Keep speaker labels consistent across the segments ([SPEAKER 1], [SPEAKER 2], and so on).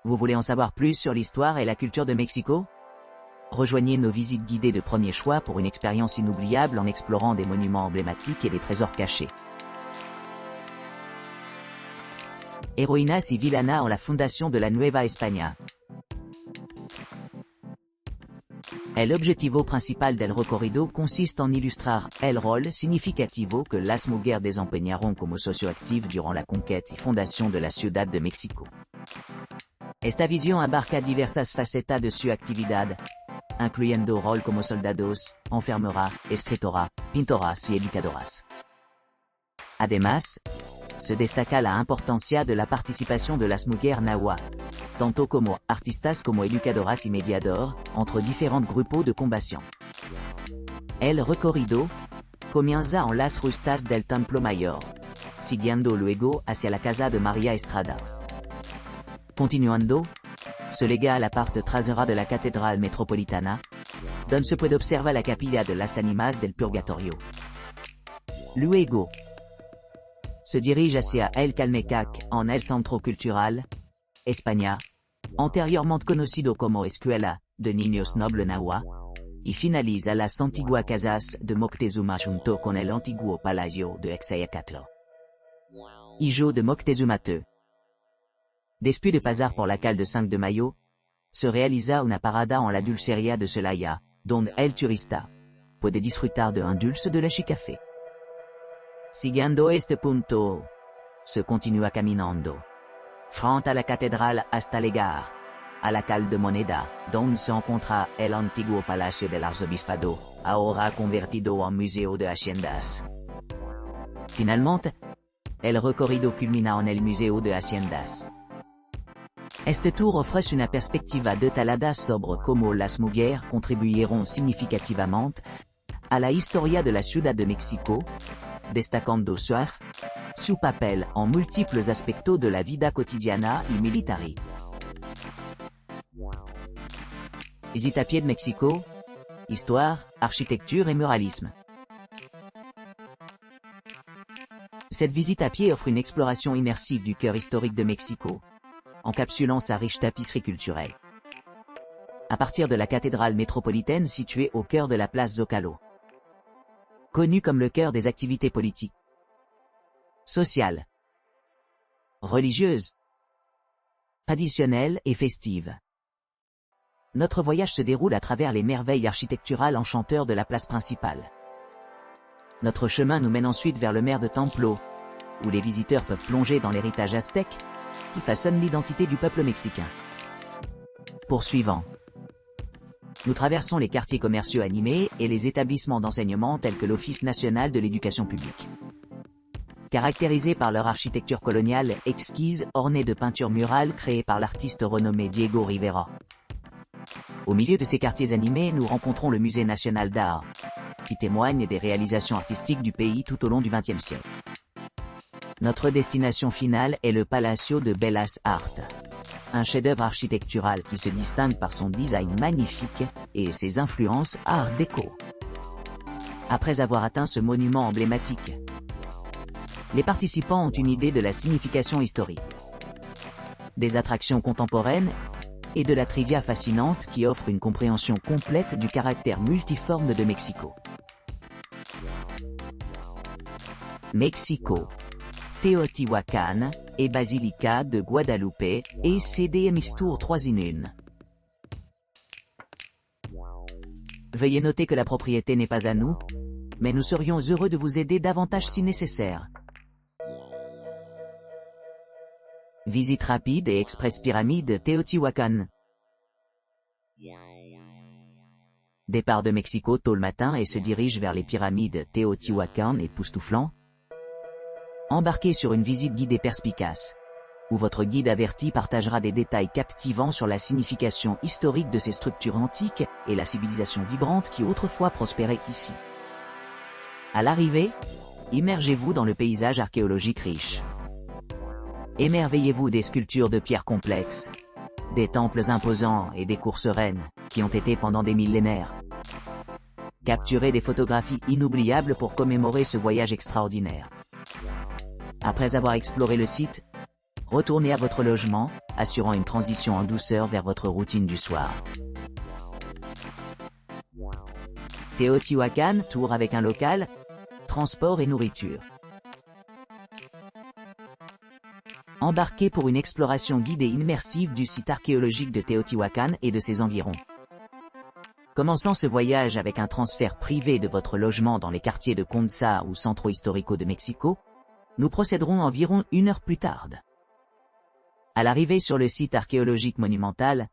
[SPEAKER 1] Vous voulez en savoir plus sur l'histoire et la culture de Mexico? Rejoignez nos visites guidées de premier choix pour une expérience inoubliable en explorant des monuments emblématiques et des trésors cachés. Heroínas y Villana en la fondation de la Nueva España. El objetivo principal del recorrido consiste en ilustrar el rol significativo que las mujeres desempeñaron como socioactivas durant la conquête y fundación de la Ciudad de México. Esta visión abarca diversas facetas de su actividad, incluyendo rol como soldados, enfermera, escritora, pintoras y educadoras. Además, se destaca la importancia de la participación de las mujeres nahua, tanto como artistas como educadoras y mediador, entre différents grupos de combación. El recorrido comienza en las rutas del Templo Mayor, siguiendo luego hacia la casa de María Estrada. Continuando, se llega a la parte trasera de la Catedral Metropolitana, donde se puede observar la capilla de las Ánimas del Purgatorio. Luego, se dirige hacia El Calmecac en el Centro Cultural, España, anteriormente conocido como Escuela de Niños Noble Nahua, y finaliza a las antiguas casas de Moctezuma junto con el antiguo Palacio de Ixtacatl. Hijo de Moctezuma II. Después de pasar por la calle de 5 de Mayo, se realiza una parada en la dulcería de Celaya, donde el turista puede disfrutar de un dulce de leche y café. Siguiendo este punto, se continúa caminando frente a la catedral hasta llegar a la calle de Moneda, donde se encuentra el antiguo Palacio del Arzobispado, ahora convertido en Museo de Haciendas. Finalmente, el recorrido culmina en el Museo de Haciendas. Este tour ofrece una perspectiva detallada sobre cómo las mujeres contribuyeron significativamente a la historia de la Ciudad de México, destacando su papel en múltiples aspectos de la vida cotidiana y militar. Visite à pied de Mexico, histoire, architecture et muralisme. Cette visite à pied offre une exploration immersive du cœur historique de Mexico, encapsulant sa riche tapisserie culturelle. À partir de la cathédrale métropolitaine située au cœur de la place Zócalo, connue comme le cœur des activités politiques, sociales, religieuses, traditionnelles et festives. Notre voyage se déroule à travers les merveilles architecturales enchanteurs de la place principale. Notre chemin nous mène ensuite vers le maire de Templo, où les visiteurs peuvent plonger dans l'héritage aztèque, qui façonne l'identité du peuple mexicain. Poursuivant, nous traversons les quartiers commerciaux animés et les établissements d'enseignement tels que l'Office national de l'éducation publique. Caractérisés par leur architecture coloniale exquise ornée de peintures murales créées par l'artiste renommé Diego Rivera. Au milieu de ces quartiers animés, nous rencontrons le Musée national d'art, qui témoigne des réalisations artistiques du pays tout au long du XXe siècle. Notre destination finale est le Palacio de Bellas Artes, un chef-d'œuvre architectural qui se distingue par son design magnifique et ses influences art déco. Après avoir atteint ce monument emblématique, les participants ont une idée de la signification historique, des attractions contemporaines et de la trivia fascinante qui offre une compréhension complète du caractère multiforme de Mexico. Mexico, Teotihuacan et Basilica de Guadalupe et CD Mixtour 3 in 1. Veuillez noter que la propriété n'est pas à nous, mais nous serions heureux de vous aider davantage si nécessaire. Visite rapide et express pyramide Teotihuacan. Départ de Mexico tôt le matin et se dirige vers les pyramides Teotihuacan époustouflant. Embarquez sur une visite guidée perspicace, où votre guide averti partagera des détails captivants sur la signification historique de ces structures antiques et la civilisation vibrante qui autrefois prospérait ici. À l'arrivée, immergez-vous dans le paysage archéologique riche. Émerveillez-vous des sculptures de pierre complexes, des temples imposants et des cours sereines, qui ont été pendant des millénaires. Capturez des photographies inoubliables pour commémorer ce voyage extraordinaire. Après avoir exploré le site, Retournez à votre logement, assurant une transition en douceur vers votre routine du soir. Teotihuacan, tour avec un local, transport et nourriture. Embarquez pour une exploration guidée immersive du site archéologique de Teotihuacan et de ses environs. Commençons ce voyage avec un transfert privé de votre logement dans les quartiers de Condesa ou Centro Histórico de Mexico. Nous procéderons environ 1 heure plus tard. À l'arrivée sur le site archéologique monumental,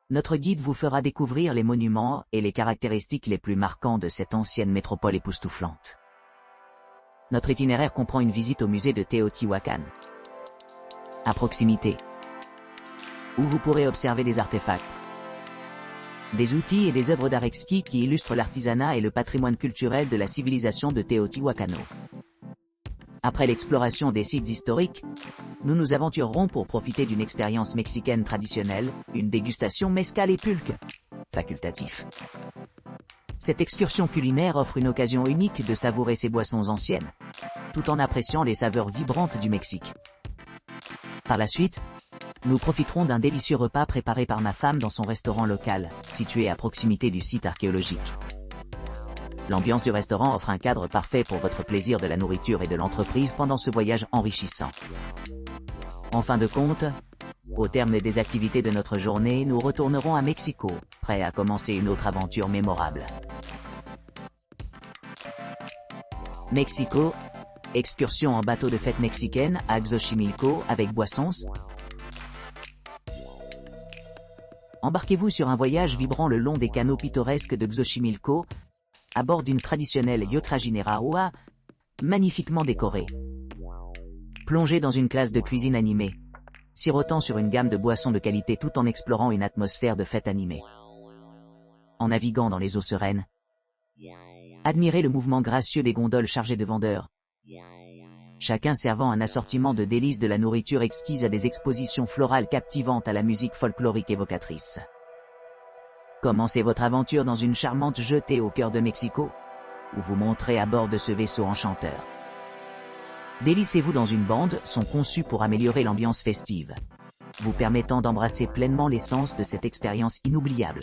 [SPEAKER 1] notre guide vous fera découvrir les monuments et les caractéristiques les plus marquants de cette ancienne métropole époustouflante. Notre itinéraire comprend une visite au musée de Teotihuacan, à proximité, où vous pourrez observer des artefacts, des outils et des œuvres d'art exquis qui illustrent l'artisanat et le patrimoine culturel de la civilisation de Teotihuacano. Après l'exploration des sites historiques, nous nous aventurerons pour profiter d'une expérience mexicaine traditionnelle, une dégustation mezcal et pulque, facultatif. Cette excursion culinaire offre une occasion unique de savourer ces boissons anciennes, tout en appréciant les saveurs vibrantes du Mexique. Par la suite, nous profiterons d'un délicieux repas préparé par ma femme dans son restaurant local, situé à proximité du site archéologique. L'ambiance du restaurant offre un cadre parfait pour votre plaisir de la nourriture et de l'entreprise pendant ce voyage enrichissant. En fin de compte, au terme des activités de notre journée, nous retournerons à Mexico, prêts à commencer une autre aventure mémorable. Mexico, excursion en bateau de fête mexicaine à Xochimilco avec boissons. Embarquez-vous sur un voyage vibrant le long des canaux pittoresques de Xochimilco, à bord d'une traditionnelle Yotrajinera Oa, magnifiquement décorée. Plongez dans une classe de cuisine animée, sirotant sur une gamme de boissons de qualité tout en explorant une atmosphère de fête animée. En naviguant dans les eaux sereines, admirez le mouvement gracieux des gondoles chargées de vendeurs, chacun servant un assortiment de délices de la nourriture exquise à des expositions florales captivantes à la musique folklorique évocatrice. Commencez votre aventure dans une charmante jetée au cœur de Mexico, où vous monterez à bord de ce vaisseau enchanteur. Délicez-vous dans une bande sont conçus pour améliorer l'ambiance festive, vous permettant d'embrasser pleinement l'essence de cette expérience inoubliable.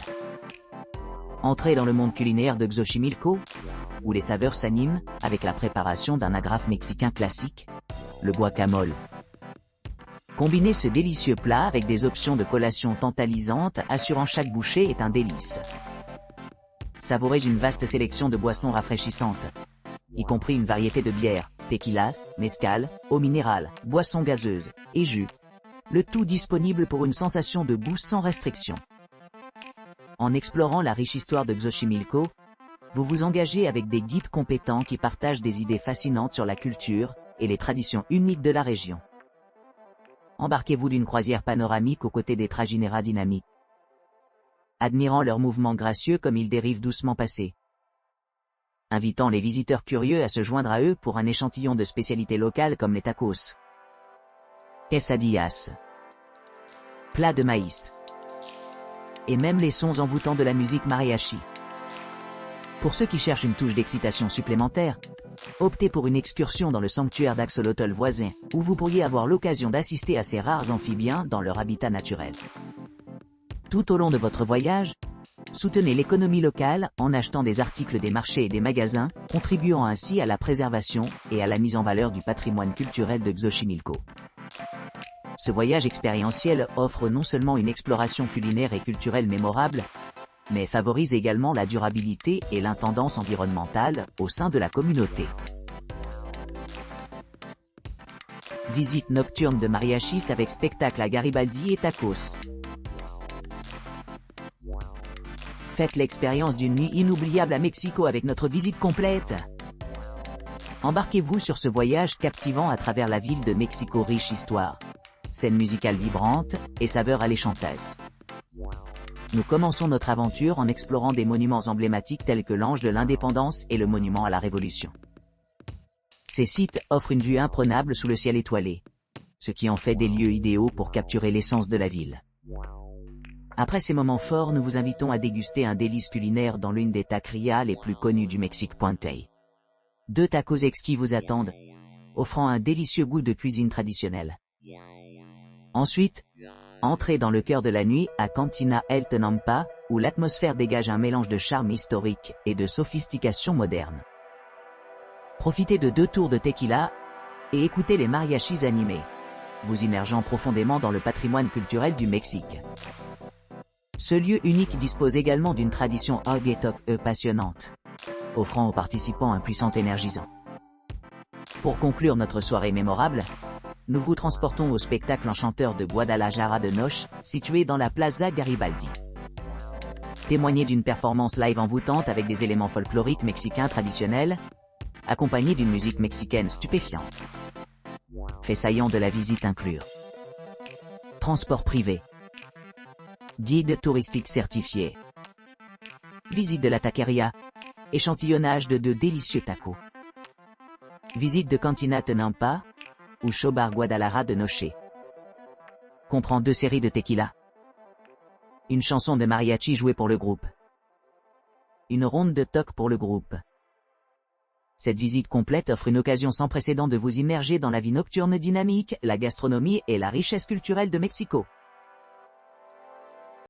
[SPEAKER 1] Entrez dans le monde culinaire de Xochimilco, où les saveurs s'animent avec la préparation d'un agrafe mexicain classique, le guacamole. Combinez ce délicieux plat avec des options de collation tantalisantes, assurant chaque bouchée est un délice. Savourez une vaste sélection de boissons rafraîchissantes, y compris une variété de bières, tequilas, mezcal, eau minérale, boissons gazeuses et jus. Le tout disponible pour une sensation de goût sans restriction. En explorant la riche histoire de Xochimilco, vous vous engagez avec des guides compétents qui partagent des idées fascinantes sur la culture et les traditions uniques de la région. Embarquez-vous d'une croisière panoramique aux côtés des trajineras dynamiques, admirant leurs mouvements gracieux comme ils dérivent doucement passés, invitant les visiteurs curieux à se joindre à eux pour un échantillon de spécialités locales comme les tacos, quesadillas, plats de maïs, et même les sons envoûtants de la musique mariachi. Pour ceux qui cherchent une touche d'excitation supplémentaire, optez pour une excursion dans le sanctuaire d'Axolotl voisin, où vous pourriez avoir l'occasion d'assister à ces rares amphibiens dans leur habitat naturel. Tout au long de votre voyage, soutenez l'économie locale en achetant des articles des marchés et des magasins, contribuant ainsi à la préservation et à la mise en valeur du patrimoine culturel de Xochimilco. Ce voyage expérientiel offre non seulement une exploration culinaire et culturelle mémorable, mais favorise également la durabilité et l'intendance environnementale au sein de la communauté. Visite nocturne de mariachis avec spectacle à Garibaldi et tacos. Faites l'expérience d'une nuit inoubliable à Mexico avec notre visite complète. Embarquez-vous sur ce voyage captivant à travers la ville de Mexico riche histoire, scène musicale vibrante et saveurs alléchantes. Nous commençons notre aventure en explorant des monuments emblématiques tels que l'Ange de l'Indépendance et le Monument à la Révolution. Ces sites offrent une vue imprenable sous le ciel étoilé, ce qui en fait des lieux idéaux pour capturer l'essence de la ville. Après ces moments forts, nous vous invitons à déguster un délice culinaire dans l'une des taquerias les plus connues du Mexique, Puentey. 2 tacos exquis vous attendent, offrant un délicieux goût de cuisine traditionnelle. Ensuite, entrez dans le cœur de la nuit à Cantina El Tenampa, où l'atmosphère dégage un mélange de charme historique et de sophistication moderne. Profitez de 2 tours de tequila et écoutez les mariachis animés, vous immergeant profondément dans le patrimoine culturel du Mexique. Ce lieu unique dispose également d'une tradition passionnante, offrant aux participants un puissant énergisant. Pour conclure notre soirée mémorable, nous vous transportons au spectacle enchanteur de Guadalajara de Noche, situé dans la Plaza Garibaldi. Témoignez d'une performance live envoûtante avec des éléments folkloriques mexicains traditionnels, accompagnés d'une musique mexicaine stupéfiante. Faits saillants de la visite inclure: transport privé, guide touristique certifié, visite de la taqueria, échantillonnage de 2 délicieux tacos, visite de Cantina Tenampa ou Show Bar Guadalajara de Noche. Comprend 2 séries de tequila, une chanson de mariachi jouée pour le groupe, une ronde de toc pour le groupe. Cette visite complète offre une occasion sans précédent de vous immerger dans la vie nocturne dynamique, la gastronomie et la richesse culturelle de Mexico.